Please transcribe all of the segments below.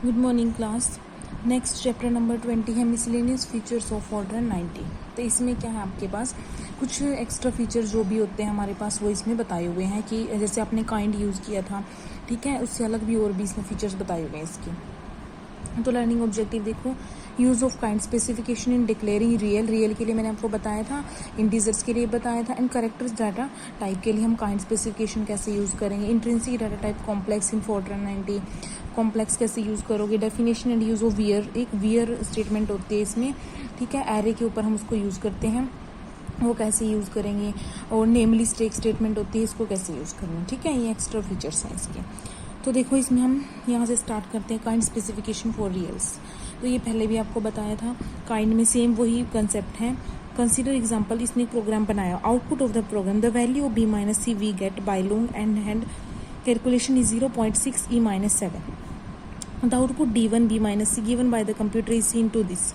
Good morning class. Next chapter number 20 है miscellaneous features of फॉर्ट्रन 90। तो इसमें क्या है, आपके पास कुछ एक्स्ट्रा फीचर्स जो भी होते हैं हमारे पास वो इसमें बताए हुए हैं कि जैसे आपने काइंड यूज़ किया था, ठीक है, उससे अलग भी और भी इसमें फीचर्स बताए हुए हैं इसके। तो लर्निंग ऑब्जेक्टिव देखो, use of kind specification in declaring real के लिए मैंने आपको बताया था, इंटीजर्स के लिए बताया था, एंड करेक्टर्स डाटा टाइप के लिए हम काइंड स्पेसिफिकेशन कैसे यूज़ करेंगे, intrinsic data type complex in Fortran 90 complex कैसे यूज़ करोगे, definition and use of where, एक वियर स्टेटमेंट होती है इसमें, ठीक है, एरे के ऊपर हम उसको यूज़ करते हैं, वो कैसे यूज़ करेंगे, और नेमली स्टेक स्टेटमेंट होती है, इसको कैसे यूज़ करेंगे, ठीक है, ये एक्स्ट्रा फीचर्स हैं इसके। तो देखो इसमें हम यहाँ से स्टार्ट करते हैं काइंड स्पेसिफिकेशन फॉर रियल्स। तो ये पहले भी आपको बताया था, काइंड में सेम वही कंसेप्ट है। कंसीडर एग्जाम्पल, इसने एक प्रोग्राम बनाया, output of the program the value of b-c we get by long and hand calculation is 0.6 e-7. The output d1 b-c given by the computer is seen to this.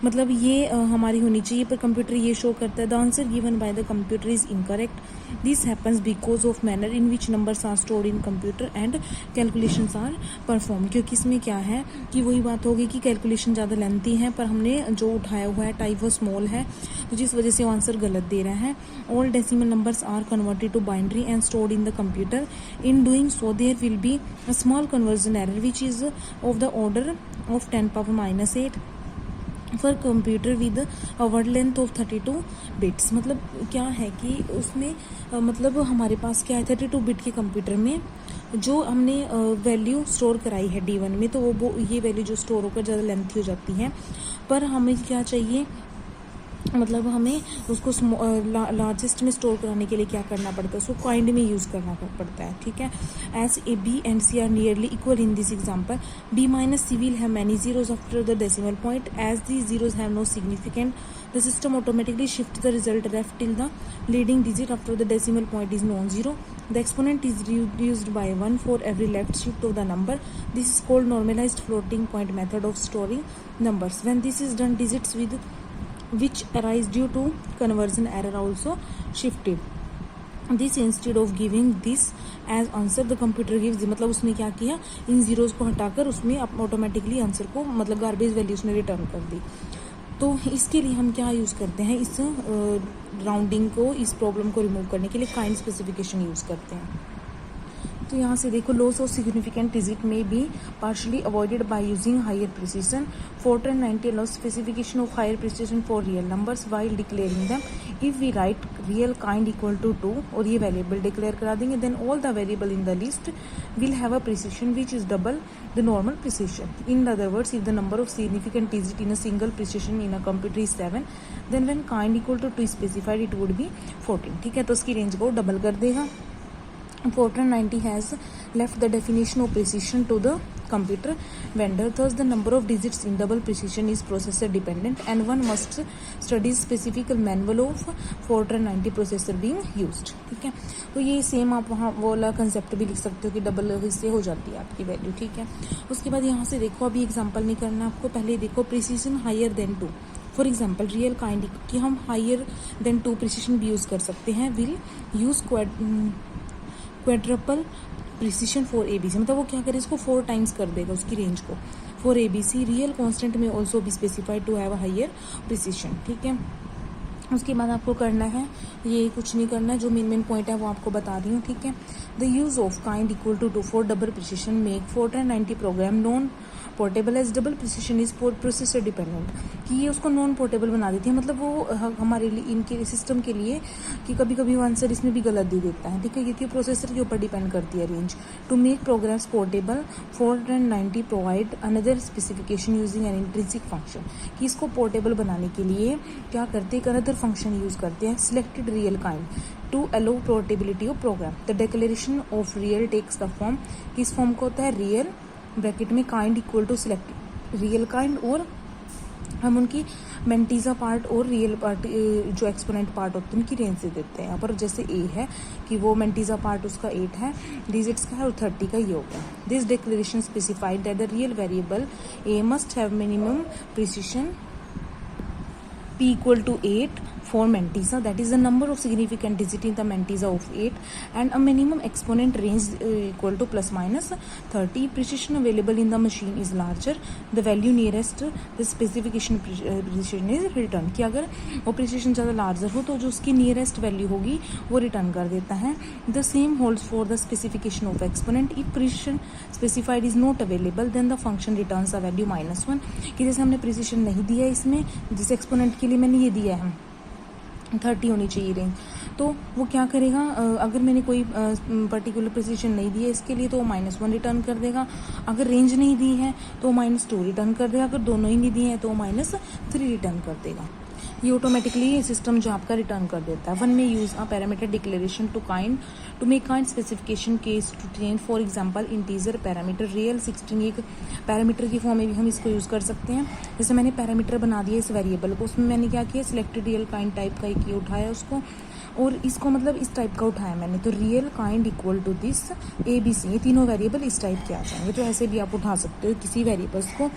मतलब ये हमारी होनी चाहिए, पर computer ये show करता है the answer given by the computer is incorrect. This happens because of manner in which numbers are stored in computer and calculations are perform. क्योंकि इसमें क्या है कि वही बात होगी कि कैलकुलेशन ज़्यादा लेंथी है, पर हमने जो उठाया हुआ है टाइप वो स्मॉल है, तो जिस वजह से वो आंसर गलत दे रहा है. All decimal numbers are converted to binary and stored in the computer. In doing so there will be a small conversion error which is of the order of 10⁻⁸ for computer with a word length of 32 bits. मतलब क्या है कि उसमें मतलब हमारे पास क्या है, 32 bit के कंप्यूटर में जो हमने वैल्यू स्टोर कराई है d1 में, तो वो ये वैल्यू जो स्टोर होकर ज़्यादा लेंथी हो जाती है. पर हमें क्या चाहिए, मतलब हमें उसको लार्जेस्ट में स्टोर कराने के लिए क्या करना पड़ता है, उसको काइंड में यूज़ करना पड़ता है, ठीक है. As A B and C are nearly equal in this example, b-c will have many zeros after the decimal point. As these zeros have no significance, the system automatically shifts the result ref till the leading digit after the decimal point is non-zero. The exponent is reduced by 1 for every left shift of the number. This is called normalized floating point method of storing numbers. When this is done, digits with which arise due to conversion error also shifted. This instead of giving this as answer the computer gives, मतलब उसने क्या किया, इन zeros को हटाकर उसमें automatically answer को मतलब garbage value उसने रिटर्न कर दी. तो इसके लिए हम क्या यूज़ करते हैं, इस राउंडिंग को, इस प्रॉब्लम को रिमूव करने के लिए काइंड स्पेसिफिकेशन यूज़ करते हैं. तो यहाँ से देखो, लॉस ऑफ सिग्निफिकेंट डिजिट में be partially avoided by using higher precision. Fortran 90 allows specification of higher precision for real numbers while declaring them. If we write real kind equal to 2 और ये variable declare करा देंगे, then all the variable in the list will have a precision which is double the normal precision. In other words, if the number of significant digit in a single precision in a computer is 7, then when kind equal to 2 is specified, it would be 14. ठीक है, तो उसकी range को double कर देगा. Fortran 90 has left the definition of precision to the computer vendor. Thus, the number of digits in double precision is processor dependent, and one must study specific manual of Fortran 90 processor being used. ठीक है, तो ये same आप वहाँ वो वाला concept भी लिख सकते हो कि डबल इससे हो जाती है आपकी वैल्यू, ठीक है. उसके बाद यहाँ से देखो, अभी एग्जाम्पल नहीं करना आपको, पहले देखो precision higher than 2. For example real kind कि हम हायर देन 2 प्रिसीजन भी यूज़ कर सकते हैं. Will use quadruple precision for ABC, मतलब वो क्या करे, इसको 4 टाइम्स कर देगा उसकी रेंज को. फॉर ABC रियल कांस्टेंट में also be specified to have a higher precision, ठीक है. उसके बाद आपको करना है, ये कुछ नहीं करना है, जो मेन पॉइंट है वो आपको बता रही हूँ, ठीक है. The use of kind equal to 2 for double precision make Fortran 90 program non portable as double precision is processor dependent, कि ये उसको नॉन पोर्टेबल बना देती है, मतलब वो हमारे लिए इनके सिस्टम के लिए कि कभी कभी वो आंसर इसमें भी गलत दे देता है, ठीक है, क्योंकि प्रोसेसर के ऊपर डिपेंड करती है range. To make programs portable Fortran 90 provide another specification using an intrinsic function, कि इसको पोर्टेबल बनाने के लिए क्या करते हैं, एक अनदर फंक्शन यूज करते हैं, selected real kind to allow portability of program. The declaration of real takes the form, किस फॉर्म को होता है, रियल ब्रैकेट में kind equal to selected real kind, और हम उनकी मेंटीजा पार्ट और रियल पार्ट जो एक्सपोनेंट पार्ट होते हैं उनकी रेंज से देते हैं. यहाँ पर जैसे ए है कि वो मेंटीजा पार्ट उसका 8 है, डिजिट्स का है, और 30 का ये हो गया. This declaration specified that the real variable A must have minimum precision p equal to 8 for mantissa, that is the number of significant digit in the mantissa of 8, and a minimum exponent range equal to plus minus 30. Precision available in the machine is larger, the value nearest the specification precision is returned. कि अगर वो precision ज़्यादा larger हो तो जो उसकी nearest value होगी वो रिटर्न कर देता है. The same holds for the specification of exponent. If precision specified is not available then the function returns the value -1. कि जैसे हमने प्रिसिशन नहीं दिया इसमें, जिस एक्सपोनेंट के लिए मैंने ये दिया है 30 होनी चाहिए रेंज, तो वो क्या करेगा, अगर मैंने कोई पर्टिकुलर प्रिसिशन नहीं दी है इसके लिए तो वो -1 रिटर्न कर देगा. अगर रेंज नहीं दी है तो -2 रिटर्न कर देगा. अगर दोनों ही नहीं दिए हैं तो -3 रिटर्न कर देगा. ये ऑटोमेटिकली सिस्टम जो आपका रिटर्न कर देता है. वन में use a parameter declaration to make kind specification case to change. For example integer parameter real 16 एक पैरामीटर की फॉर्म में भी हम इसको यूज़ कर सकते हैं. जैसे मैंने पैरामीटर बना दिया इस वेरिएबल को, उसमें मैंने क्या किया, सिलेक्टेड रियल काइंड टाइप का एक ये उठाया उसको, और इसको मतलब इस टाइप का उठाया मैंने. तो real kind equal to this ABC, ये तीनों वेरिएबल इस टाइप के आ जाएंगे. तो ऐसे भी आप उठा सकते हो किसी वेरिएबल्स को.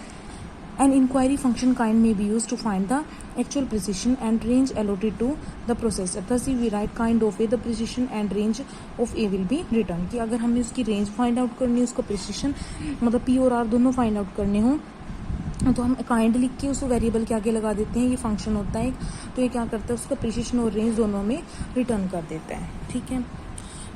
An inquiry function kind may be used to find the actual precision and range allotted to the processor. Thus, if we write kind of A, the precision and range of A will be returned. कि अगर हमें उसकी range find out करनी है, उसका precision मतलब P और R दोनों फाइंड आउट करने हो, तो हम काइंड लिख के उस वेरिएबल के आगे लगा देते हैं. ये फंक्शन होता है. तो ये क्या करता है, उसका प्रिसिशन और रेंज दोनों में रिटर्न कर देता है. ठीक है.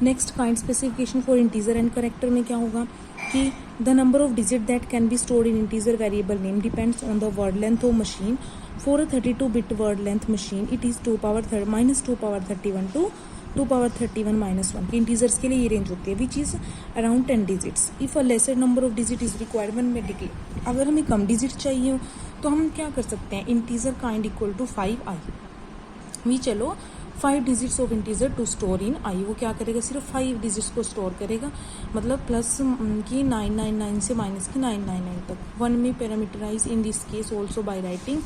Next kind specification for integer and character में क्या होगा कि the number of digit that can be stored in integer variable name depends on the word length of machine. For a 32-bit word length machine it is -2 power 31 to 2 power 31 -1. कि integers के लिए ये range होती है which is around 10 digits. If a lesser number of digit is requirement में declare. अगर हमें कम digit चाहिए हो तो हम क्या कर सकते हैं, integer kind equal to 5i. भी चलो 5 digits of integer to store in I. वो क्या करेगा, सिर्फ 5 डिजिट्स को स्टोर करेगा, मतलब प्लस की 999 से माइनस की 999 तक. वन में parameterize in this case also by writing.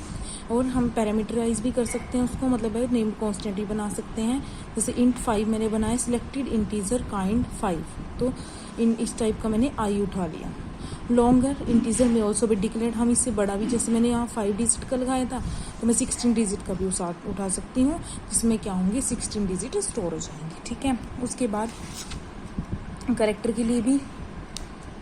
और हम पैरामीटराइज भी कर सकते हैं उसको, मतलब है नेम्ड कॉन्स्टेंट भी बना सकते हैं. जैसे इंट 5 मैंने बनाया, सिलेक्टेड इंटीजर काइंड 5, तो इन इस टाइप का मैंने आई उठा लिया. लॉन्गर इंटीजर में ऑल्सो भी डिक्लेयर्ड. हम इससे बड़ा भी, जैसे मैंने यहाँ 5 डिजिट का लगाया था तो मैं 16 डिजिट का भी उठा सकती हूँ, जिसमें क्या होंगे 16 डिजिट स्टोर हो जाएंगे. ठीक है. उसके बाद करेक्टर के लिए भी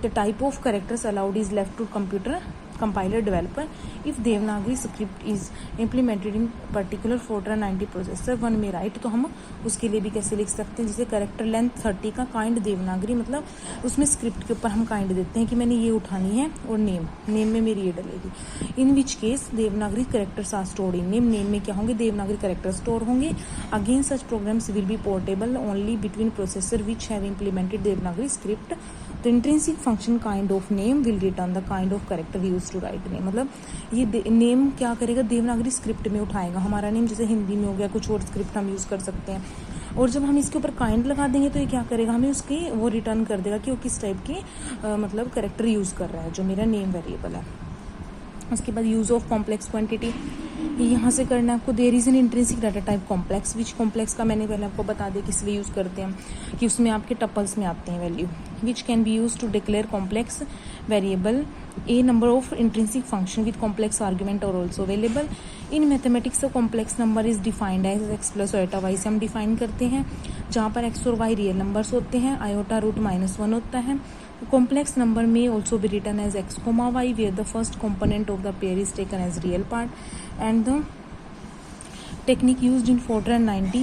the type of characters allowed is left to computer compiler developer if Devanagari script is implemented in particular Fortran 90 processor. One में राइट, तो हम उसके लिए भी कैसे लिख सकते हैं, जैसे करेक्टर लेंथ 30 का काइंड देवनागरी, मतलब उसमें स्क्रिप्ट के ऊपर हम काइंड देते हैं कि मैंने ये उठानी है और नेम में मेरी ये डलेगी. In which case Devanagari characters are stored in name में क्या होंगे, देवनागरी करेक्टर स्टोर होंगे. Again such programs will be portable only between processor which have implemented Devanagari script. तो intrinsic function kind of name will return the kind of character use to write name. मतलब ये name क्या करेगा, Devanagari script में उठाएगा हमारा name. जैसे हिंदी में हो गया, कुछ और स्क्रिप्ट हम यूज़ कर सकते हैं. और जब हम इसके ऊपर काइंड लगा देंगे तो ये क्या करेगा, हमें उसकी वो रिटर्न कर देगा कि वो किस टाइप की मतलब करेक्टर यूज़ कर रहा है जो मेरा नेम वेरिएबल है. उसके बाद यूज़ ऑफ कॉम्प्लेक्स क्वांटिटी यहाँ से करना है आपको. There is an intrinsic data type complex. Which complex का मैंने पहले आपको बता दिया किस लिए यूज़ करते हैं, कि उसमें आपके टपल्स में आते हैं value. Which can be use to declare complex variable. A number of intrinsic function with complex argument और also available. In mathematics the complex number is defined as X plus iota Y से हम define करते हैं, जहाँ पर x और Y real numbers होते हैं, आयोटा रूट -1 होता है. Complex number may also be written as x, y, where the first component of the pair is taken as real part. And the technique used in Fortran 90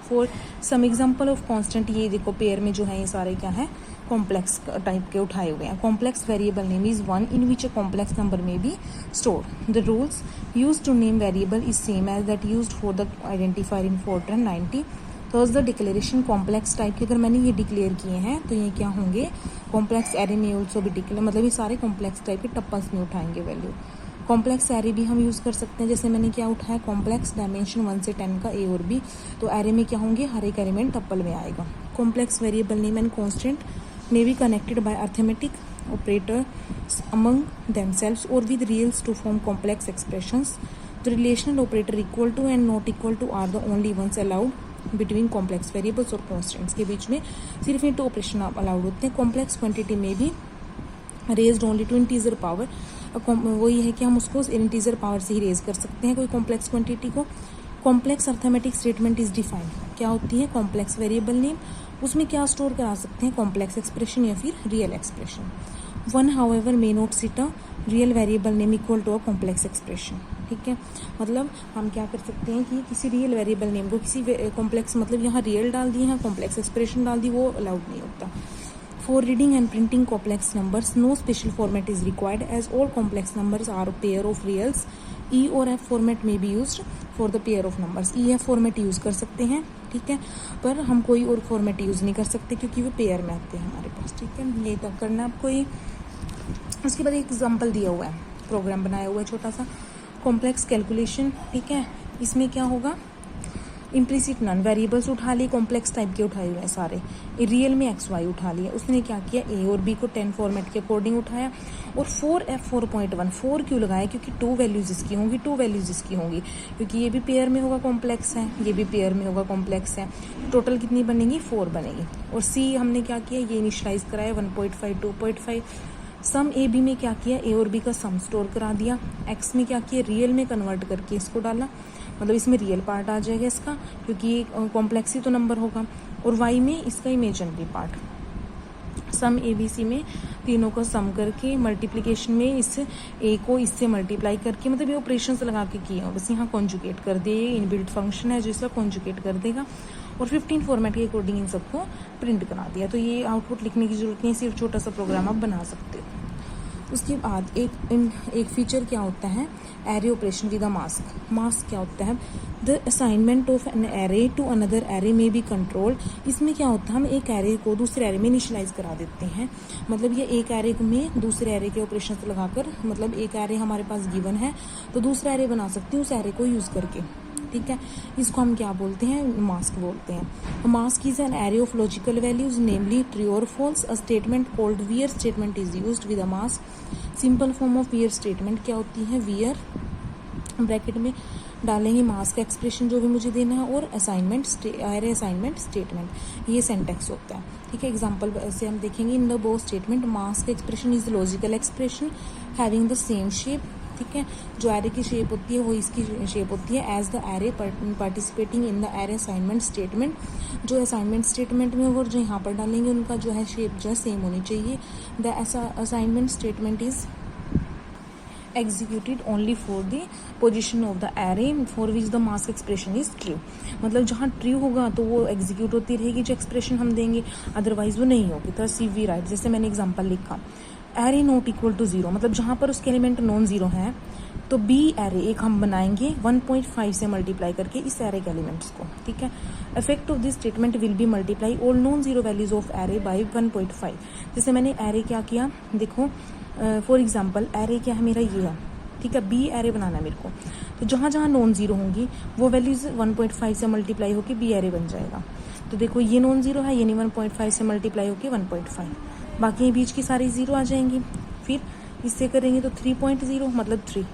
for some example of constant. ये देखो pair में जो है ये सारे क्या है, complex type के उठाए हुए हैं. Complex variable name is one in which a complex number में be store. The rules use to name variable is same as that use for the identifier in Fortran 90. तो द डिक्लेरेशन कॉम्प्लेक्स टाइप के अगर मैंने ये declare किए हैं तो ये क्या होंगे, कॉम्प्लेक्स एरे में ऑल्सो भी डिक्लेयर, मतलब ये सारे कॉम्प्लेक्स टाइप के टपल्स में उठाएंगे वैल्यू. कॉम्प्लेक्स एरे भी हम यूज़ कर सकते हैं. जैसे मैंने क्या उठाया, कॉम्प्लेक्स डायमेंशन 1 से 10 का ए और बी, तो एरे में क्या होंगे, हर एक एलिमेंट टपल में आएगा. Complex variable name and constant may be connected by arithmetic operators among themselves or with reals to form complex expressions. The relational operator equal to and not equal to are the only ones allowed between complex variables और constants. के बीच में सिर्फ ये 2 operation allowed होते हैं. Complex quantity में भी raised only to integer power. वो ये है कि हम उसको इंटीजर पावर से ही रेज कर सकते हैं कोई कॉम्प्लेक्स क्वांटिटी को. Complex arithmetic statement is defined, क्या होती है कॉम्प्लेक्स वेरिएबल नेम, उसमें क्या स्टोर करा सकते हैं कॉम्प्लेक्स एक्सप्रेशन या फिर real expression. One however may not set a real variable name equal to a complex expression, ठीक है। मतलब हम क्या कर सकते हैं कि किसी रियल वेरिएबल नेम को किसी कॉम्प्लेक्स, मतलब यहाँ रियल डाल दिए हैं, कॉम्प्लेक्स एक्सप्रेशन डाल दी, वो अलाउड नहीं होता। For reading and printing complex numbers no special format is required as all complex numbers are pair of reals. E और एफ फॉर्मेट में be use for the pair of numbers. E F format use कर सकते हैं, ठीक है, पर हम कोई और फॉर्मेट यूज नहीं कर सकते क्योंकि वो पेयर में आते हैं हमारे पास, ठीक है। ये तक करना आपको ये। उसके बाद एक एग्जाम्पल दिया हुआ है, प्रोग्राम बनाया हुआ है छोटा सा, कॉम्प्लेक्स कैलकुलेशन, ठीक है। इसमें क्या होगा, इम्प्लिसिट नन वेरिएबल्स उठा लिए, कॉम्प्लेक्स टाइप के उठाए हुए हैं सारे, रियल में एक्स वाई उठा लिया। उसने क्या किया, ए और बी को 10 फॉर्मेट के अकॉर्डिंग उठाया और 4f4.1 4 क्यों लगाया, क्योंकि 2 वैल्यूज इसकी होंगी, 2 वैल्यूज इसकी होंगी, क्योंकि ये भी पेयर में होगा कॉम्प्लेक्स है, ये भी पेयर में होगा कॉम्प्लेक्स है। टोटल कितनी बनेगी, 4 बनेगी। और सी हमने क्या किया, ये इनिशियलाइज कराया 1.5 2.5। सम ए बी में क्या किया, ए और बी का सम स्टोर करा दिया। एक्स में क्या किया, रियल में कन्वर्ट करके इसको डाला, मतलब इसमें रियल पार्ट आ जाएगा इसका, क्योंकि ये कॉम्प्लेक्स ही तो नंबर होगा। और वाई में इसका imaginary part. Sum A B C में तीनों का सम करके मल्टीप्लिकेशन में इस ए को इससे मल्टीप्लाई करके, मतलब ये ऑपरेशंस लगा के किए बस यहाँ कॉन्जुगेट कर दे, इनबिल्ट फंक्शन है जो इसका कॉन्जुगेट कर देगा। और 15 फॉर्मेट के अकॉर्डिंग इन सबको प्रिंट करा दिया। तो ये आउटपुट लिखने की जरूरत नहीं, सिर्फ छोटा सा प्रोग्राम आप बना सकते हो। उसके बाद एक फीचर क्या होता है, array operation with a mask. Mask क्या होता है, the assignment of an array to another array में बी कंट्रोल। इसमें क्या होता है, हम एक एरे को दूसरे एरे में इनिशियलाइज करा देते हैं, मतलब ये एक एरे में दूसरे एरे के ऑपरेशन लगाकर, मतलब एक एरे हमारे पास गिवन है तो दूसरा एरे बना सकते हैं उस एरे को यूज करके, ठीक है। इसको हम क्या बोलते हैं, मास्क बोलते हैं। Mask is an array of logical values namely true और false. A statement called where statement is used with a mask. Simple form of where statement क्या होती है, वियर ब्रैकेट में डालेंगे मास्क एक्सप्रेशन जो भी मुझे देना है और असाइनमेंट एरे असाइनमेंट स्टेटमेंट, ये सेंटेक्स होता है, ठीक है। एग्जांपल से हम देखेंगे, in the both statement mask expression is logical expression having the same shape, ठीक है। जो एरे की शेप होती है वो इसकी शेप होती है as the array participating in the array assignment statement. जो असाइनमेंट स्टेटमेंट में और जो यहाँ पर डालेंगे उनका जो है शेप जो है सेम होनी चाहिए। The assignment statement is executed only for the position of the array for which the mask expression is true। मतलब जहाँ ट्रू होगा तो वो एग्जीक्यूट होती रहेगी जो एक्सप्रेशन हम देंगे, अदरवाइज वो नहीं होगी। तो सी वी राइट, जैसे मैंने एग्जांपल लिखा, एरे नॉट इक्वल टू 0, मतलब जहाँ पर उसके एलिमेंट नॉन जीरो है तो बी एरे एक हम बनाएंगे 1.5 से मल्टीप्लाई करके इस एरे के एलिमेंट्स को, ठीक है। Effect of this statement will be multiply all non zero values of array by 1.5। जैसे मैंने एरे क्या किया, देखो फॉर एग्जाम्पल एरे क्या है मेरा, ये है, ठीक है। बी एरे बनाना है मेरे को, तो जहाँ जहाँ नॉन जीरो होंगी वो वैल्यूज 1.5 से मल्टीप्लाई होकर बी एरे बन जाएगा। तो देखो ये नॉन जीरो है, यानी 1.5 से मल्टीप्लाई होकर 1.5, बाकी बीच की सारी जीरो आ जाएंगी। फिर इससे करेंगे तो 3.0 मतलब 3,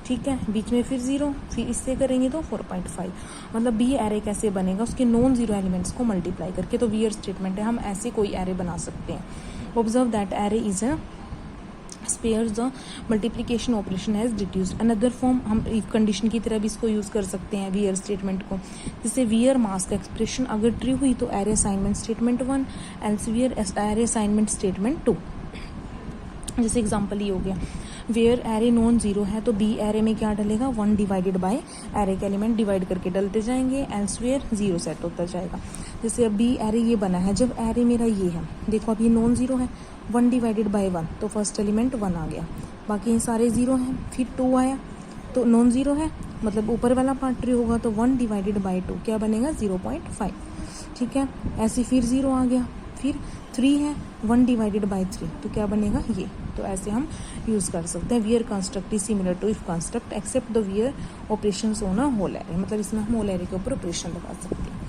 ठीक है। बीच में फिर 0, फिर इससे करेंगे तो 4.5, मतलब बी एरे कैसे बनेगा, उसके नॉन जीरो एलिमेंट्स को मल्टीप्लाई करके। तो वियर स्टेटमेंट है, हम ऐसे कोई एरे बना सकते हैं। Observe that array is a spare the multiplication operation has deduced. Another form, हम इफ कंडीशन की तरह भी इसको यूज कर सकते हैं वियर स्टेटमेंट को। जैसे वियर मास्क एक्सप्रेशन अगर ट्रू हुई तो array assignment statement 1, else wear array assignment statement 2। जैसे एग्जांपल ये हो गया, वेयर एरे नॉन जीरो है तो बी एरे में क्या डलेगा, 1 डिवाइडेड बाय एरे के एलिमेंट डिवाइड करके डलते जाएंगे, एल्स वेयर 0 सेट होता जाएगा। जैसे अब बी एरे ये बना है, जब एरे मेरा ये है, देखो अब ये नॉन जीरो है, 1 डिवाइडेड बाय 1 तो फर्स्ट एलिमेंट 1 आ गया, बाकी ये सारे जीरो हैं। फिर 2 आया तो नॉन जीरो है, मतलब ऊपर वाला पार्ट ट्रू होगा तो 1 डिवाइडेड बाय 2 क्या बनेगा, 0.5, ठीक है। ऐसे फिर 0 आ गया, फिर 3 है, 1 डिवाइडेड बाय 3 तो क्या बनेगा ये। तो ऐसे हम यूज कर सकते हैं। Where construct is similar to if construct except the where operation on a whole array, मतलब इसमें हम होल एरे के ऊपर ऑपरेशन लगा सकते हैं।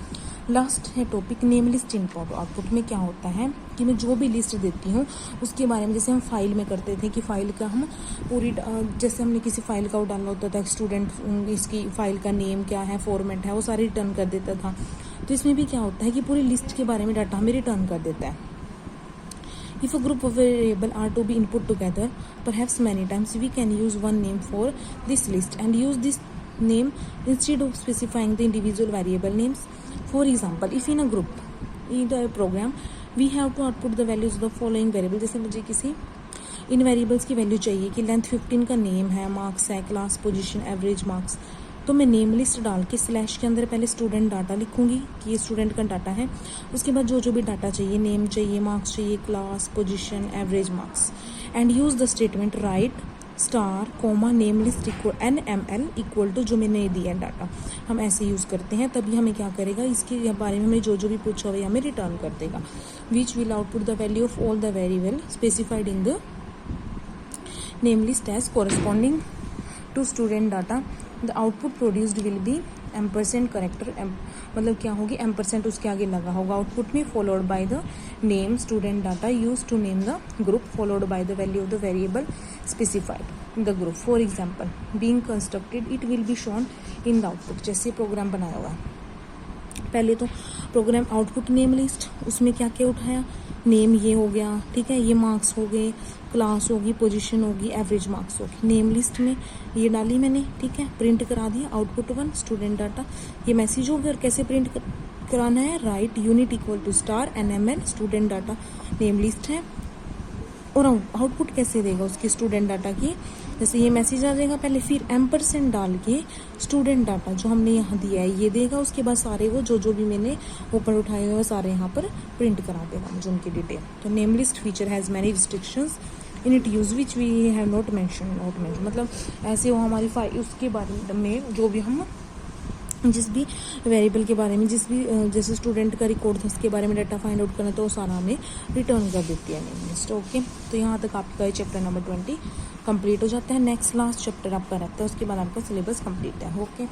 लास्ट है topic name list input. Output में क्या होता है कि मैं जो भी लिस्ट देती हूँ उसके बारे में, जैसे हम फाइल में करते थे कि फाइल का हम पूरी, जैसे हमने किसी फाइल का वो डालना होता था, स्टूडेंट इसकी फाइल का नेम क्या है, फॉर्मेट है, वो सारी रिटर्न कर देता था। तो इसमें भी क्या होता है कि पूरी लिस्ट के बारे में डाटा हमें रिटर्न कर देता है। If a group of variables are to be input together, perhaps many times we can use one name for this list and use this name instead of specifying the individual variable names. For example, if in a group in the program we have to output the values of the following variable, जैसे मुझे किसी इन variables की value चाहिए कि length 15 का name है, marks है, class position, average marks, तो मैं नेम लिस्ट डाल के स्लैश के अंदर पहले स्टूडेंट डाटा लिखूंगी कि ये स्टूडेंट का डाटा है। उसके बाद जो जो भी डाटा चाहिए, नेम चाहिए, मार्क्स चाहिए, class position, average marks, and use the statement write star comma name list equal NML equal to जो मैंने दिया है डाटा, हम ऐसे यूज़ करते हैं। तभी हमें क्या करेगा, इसके बारे में हमें जो जो भी पूछा हुआ है हमें रिटर्न कर देगा। Which will output the value of all the variable specified in the name list as corresponding to student data. The output produced will be ampersand character, मतलब क्या होगी, एम्परसेंट उसके आगे लगा होगा आउटपुट में, followed by the name student data use to name the group, followed by the value of the variable specified in the group. For example, being constructed it will be shown in the output. जैसे program बनाया हुआ है, पहले तो programme output name list, उसमें क्या क्या उठाया, नेम ये हो गया, ठीक है, ये मार्क्स हो गए, क्लास होगी, पोजीशन होगी, एवरेज मार्क्स होगी। नेम लिस्ट में ये डाली मैंने, ठीक है, प्रिंट करा दिया आउटपुट 1 स्टूडेंट डाटा। ये मैसेज हो गया, और कैसे प्रिंट कराना है, write unit equal to star NML student data name list है। और आउटपुट कैसे देगा उसकी स्टूडेंट डाटा की, जैसे ये मैसेज आ जाएगा पहले, फिर एम्परसेंट डाल के स्टूडेंट डाटा जो हमने यहाँ दिया है ये देगा। उसके बाद सारे वो जो जो भी मैंने ऊपर उठाए हुए वो सारे यहाँ पर प्रिंट करा देगा मुझे उनकी डिटेल। तो name list feature has many restrictions in it use which we have not mention, मतलब ऐसे वो हमारी फाइल उसके बारे में जो भी हम जिस भी वेरिएबल के बारे में, जिस भी जैसे स्टूडेंट का रिकॉर्ड था उसके बारे में डाटा फाइंड आउट करना, तो वो सारा हमें रिटर्न कर देती है नेम लिस्ट। ओके, तो यहाँ तक आपका ये चैप्टर नंबर 20 कंप्लीट हो जाता है। नेक्स्ट लास्ट चैप्टर आपका रहता है, उसके बाद आपका सिलेबस कंप्लीट है। ओके।